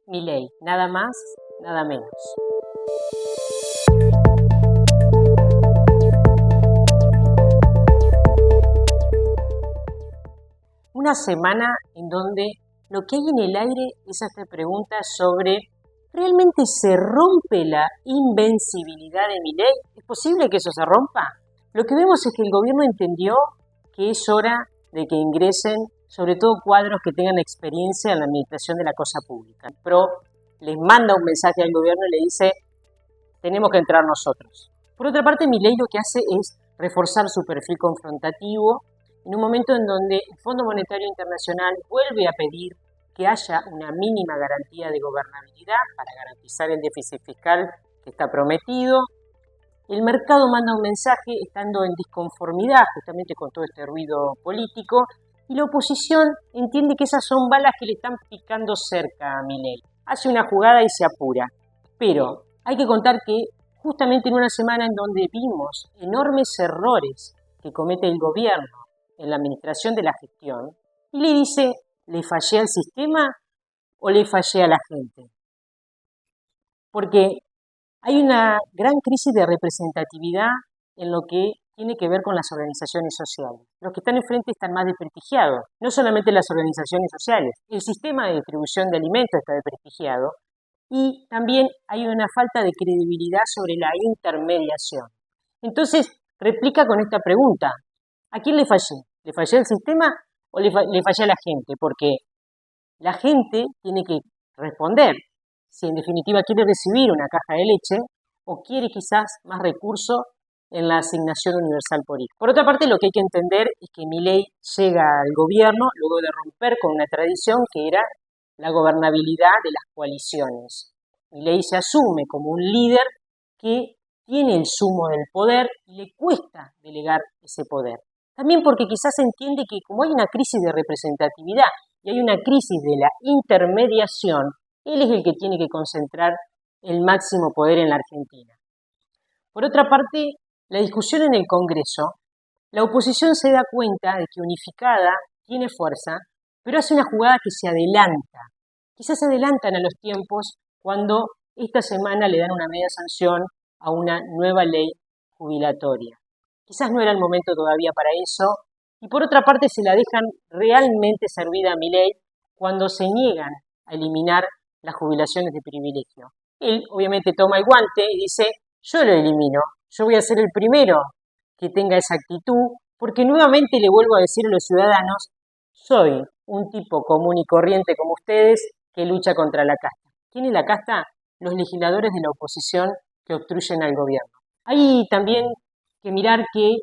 Milei, nada más, nada menos. Una semana en donde lo que hay en el aire es esta pregunta sobre ¿realmente se rompe la invencibilidad de Milei? ¿Es posible que eso se rompa? Lo que vemos es que el gobierno entendió que es hora de que ingresen sobre todo cuadros que tengan experiencia en la administración de la cosa pública. Pero les manda un mensaje al gobierno y le dice, tenemos que entrar nosotros. Por otra parte, Milei lo que hace es reforzar su perfil confrontativo en un momento en donde el Fondo Monetario Internacional vuelve a pedir que haya una mínima garantía de gobernabilidad para garantizar el déficit fiscal que está prometido. El mercado manda un mensaje estando en disconformidad justamente con todo este ruido político y la oposición entiende que esas son balas que le están picando cerca a Milei. Hace una jugada y se apura, pero hay que contar que justamente en una semana en donde vimos enormes errores que comete el gobierno en la administración de la gestión, y le dice, ¿le fallé al sistema o le fallé a la gente? Porque hay una gran crisis de representatividad en lo que tiene que ver con las organizaciones sociales. Los que están enfrente están más desprestigiados, no solamente las organizaciones sociales, el sistema de distribución de alimentos está desprestigiado y también hay una falta de credibilidad sobre la intermediación. Entonces, replica con esta pregunta, ¿a quién le fallé? ¿Le fallé al sistema o le fallé a la gente? Porque la gente tiene que responder si en definitiva quiere recibir una caja de leche o quiere quizás más recursos en la asignación universal por hijo. Por otra parte, lo que hay que entender es que Milei llega al gobierno luego de romper con una tradición que era la gobernabilidad de las coaliciones. Milei se asume como un líder que tiene el sumo del poder y le cuesta delegar ese poder. También porque quizás entiende que como hay una crisis de representatividad y hay una crisis de la intermediación, él es el que tiene que concentrar el máximo poder en la Argentina. Por otra parte, la discusión en el Congreso, la oposición se da cuenta de que unificada tiene fuerza, pero hace una jugada que se adelanta. Quizás se adelantan a los tiempos cuando esta semana le dan una media sanción a una nueva ley jubilatoria. Quizás no era el momento todavía para eso, y por otra parte se la dejan realmente servida a Milei cuando se niegan a eliminar las jubilaciones de privilegio. Él obviamente toma el guante y dice, yo lo elimino, yo voy a ser el primero que tenga esa actitud, porque nuevamente le vuelvo a decir a los ciudadanos, soy un tipo común y corriente como ustedes que lucha contra la casta. ¿Quién es la casta? Los legisladores de la oposición que obstruyen al gobierno. Hay también que mirar que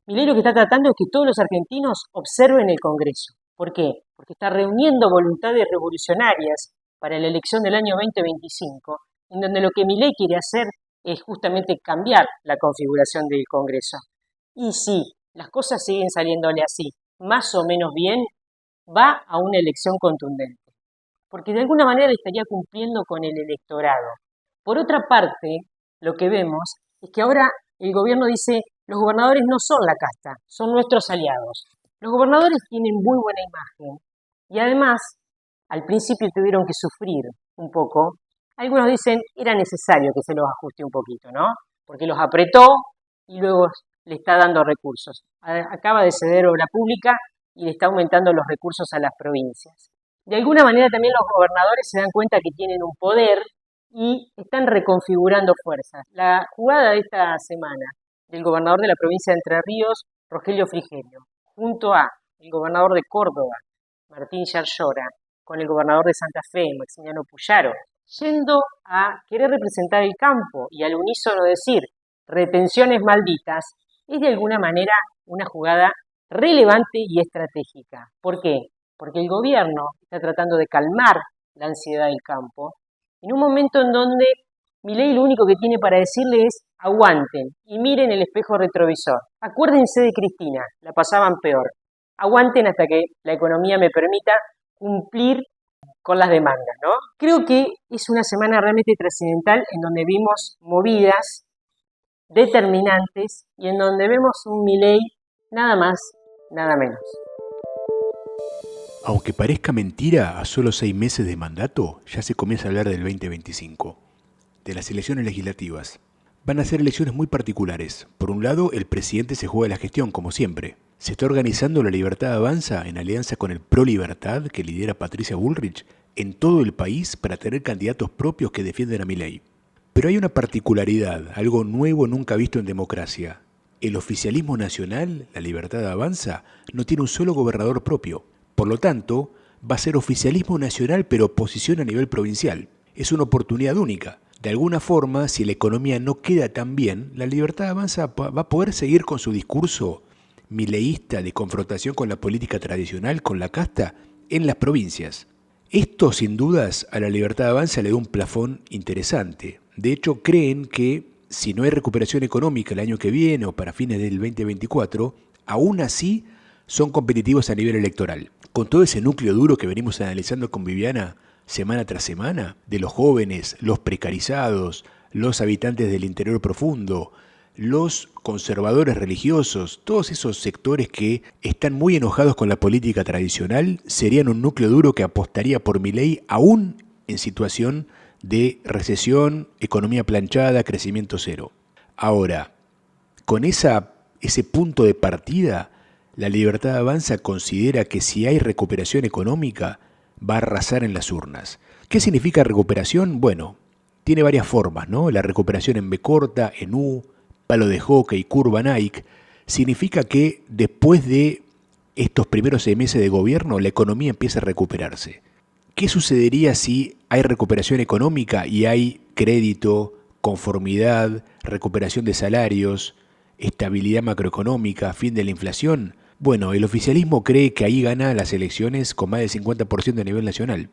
Milei lo que está tratando es que todos los argentinos observen el Congreso. ¿Por qué? Porque está reuniendo voluntades revolucionarias para la elección del año 2025, en donde lo que Milei quiere hacer es justamente cambiar la configuración del Congreso. Y si las cosas siguen saliéndole así, más o menos bien, va a una elección contundente, porque de alguna manera le estaría cumpliendo con el electorado. Por otra parte, lo que vemos es que ahora el gobierno dice, los gobernadores no son la casta, son nuestros aliados. Los gobernadores tienen muy buena imagen y además al principio tuvieron que sufrir un poco. Algunos dicen, era necesario que se los ajuste un poquito, ¿no? Porque los apretó y luego le está dando recursos. Acaba de ceder obra pública y le está aumentando los recursos a las provincias. De alguna manera también los gobernadores se dan cuenta que tienen un poder y están reconfigurando fuerzas. La jugada de esta semana del gobernador de la provincia de Entre Ríos, Rogelio Frigerio, junto a el gobernador de Córdoba, Martín Yarlora, con el gobernador de Santa Fe, Maximiliano Puyaro, yendo a querer representar el campo y al unísono decir retenciones malditas, es de alguna manera una jugada relevante y estratégica. ¿Por qué? Porque el gobierno está tratando de calmar la ansiedad del campo en un momento en donde Milei lo único que tiene para decirle es aguanten y miren el espejo retrovisor. Acuérdense de Cristina, la pasaban peor. Aguanten hasta que la economía me permita cumplir con las demandas, ¿no? Creo que es una semana realmente trascendental en donde vimos movidas determinantes y en donde vemos un Milei nada más, nada menos. Aunque parezca mentira, a solo 6 meses de mandato ya se comienza a hablar del 2025, de las elecciones legislativas. Van a ser elecciones muy particulares. Por un lado, el presidente se juega la gestión, como siempre. Se está organizando la Libertad Avanza en alianza con el Pro Libertad, que lidera Patricia Bullrich, en todo el país para tener candidatos propios que defienden a Milei. Pero hay una particularidad, algo nuevo nunca visto en democracia. El oficialismo nacional, la Libertad Avanza, no tiene un solo gobernador propio. Por lo tanto, va a ser oficialismo nacional pero oposición a nivel provincial. Es una oportunidad única. De alguna forma, si la economía no queda tan bien, la Libertad Avanza va a poder seguir con su discurso mileísta de confrontación con la política tradicional, con la casta, en las provincias. Esto, sin dudas, a la Libertad Avanza le da un plafón interesante. De hecho, creen que si no hay recuperación económica el año que viene o para fines del 2024, aún así son competitivos a nivel electoral. Con todo ese núcleo duro que venimos analizando con Viviana semana tras semana, de los jóvenes, los precarizados, los habitantes del interior profundo, los conservadores religiosos, todos esos sectores que están muy enojados con la política tradicional, serían un núcleo duro que apostaría por Milei aún en situación de recesión, economía planchada, crecimiento cero. Ahora, con ese punto de partida, la Libertad Avanza considera que si hay recuperación económica, va a arrasar en las urnas. ¿Qué significa recuperación? Bueno, tiene varias formas, ¿no? La recuperación en B corta, en U, palo de hockey, curva Nike, significa que después de estos primeros 6 meses de gobierno, la economía empieza a recuperarse. ¿Qué sucedería si hay recuperación económica y hay crédito, conformidad, recuperación de salarios, estabilidad macroeconómica, fin de la inflación? Bueno, el oficialismo cree que ahí gana las elecciones con más del 50% a nivel nacional.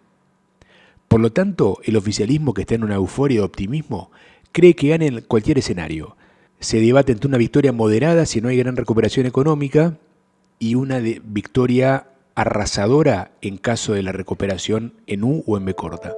Por lo tanto, el oficialismo, que está en una euforia de optimismo, cree que gana en cualquier escenario. Se debate entre una victoria moderada si no hay gran recuperación económica y una victoria arrasadora en caso de la recuperación en U o en B corta.